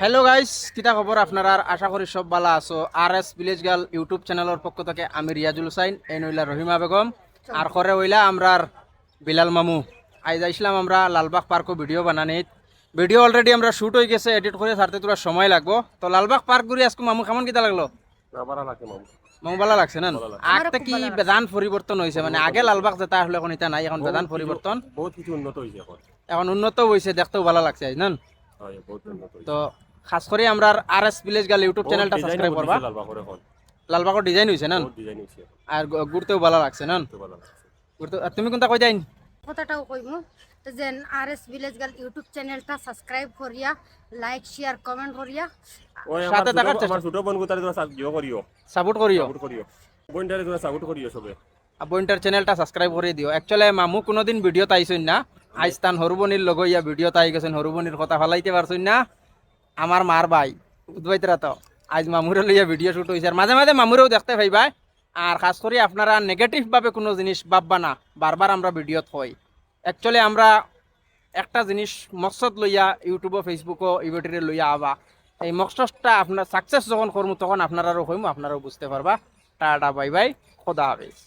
Hello guys, কিতা খবর আপনারা? আশা করি সব ভালো আছো। আর এস ভিলেজ গার্ল ইউটিউব চ্যানেলের পক্ষ থেকে আমি রিয়াজুল হুসাইন, এই নইলা রহিমা বেগম, আর করে হইলা আমরার বিলাল মামু। আজ আইসলাম আমরা লালবাগ পার্কও ভিডিও বানানিত। ভিডিও অলরেডি আমরা শুট হয়ে গেছে, এডিট করে ছাড়তে তোরা সময় লাগবো। তো লালবাগ পার্ক ঘুরে আজকে মামু কেমন কিতা লাগলো? মামু ভালো লাগছে না? আগতে কি বেদান পরিবর্তন হয়েছে? মানে আগে লালবাগ যেটা আসলে এখন এটা নাই, এখন বেদান পরিবর্তন, বহুত কিছু উন্নত হয়েছে এখন উন্নত হয়েছে, দেখতেও ভালো লাগছে আজ না? বহুত উন্নত হয়েছে। তো খাস করে আমরা আর এস ভিলেজ গার্ল ইউটিউব চ্যানেলটা সাবস্ক্রাইব করবা। লালবাগর ডিজাইন হয়েছে না? ডিজাইন হয়েছে, আর ঘুরতেও ভালো লাগছে না? তো ভালো লাগছে। ঘুরতে আর তুমি কোনটা কই যাইন? কথাটাও কইমু যে আর এস ভিলেজ গার্ল ইউটিউব চ্যানেলটা সাবস্ক্রাইব করিয়া লাইক শেয়ার কমেন্ট করিয়া ওই সাথে থাকার চেষ্টা, আমার ছোট বোন গুতারে তোরা সাহায্য করিও, সাপোর্ট করিও, সাপোর্ট করিও, বোনটারে তোরা সাপোর্ট করিও সবে। আর বোনটার চ্যানেলটা সাবস্ক্রাইব করে দিও। অ্যাকচুয়ালি মামু কোনোদিন ভিডিও তাইছইন না, আজ তান হরুবনির লগ ইয়া ভিডিও তাই গেছেন, হরুবনির কথা ফালাইতে পারছইন না। আমার মার ভাই বুঝবাইতরা তো আজ মামুরে লইয়া ভিডিও শুট হয়েছে, আর মাঝে মাঝে মামুরেও দেখতে পাইবা। আর খাস করে আপনারা নেগেটিভ ভাবে কোনো জিনিস ভাববা না, বারবার আমরা ভিডিওত হই। অ্যাকচুয়ালি আমরা একটা জিনিস মকসদ লইয়া ইউটিউবও ফেসবুকও ইউটিউবে লইয়া আবা, এই মকসদটা আপনার সাকসেস যখন করবো তখন আপনারাও হইমু, আপনারাও বুঝতে পারবা। টাটা বাই বাই, খোদা হাফেজ।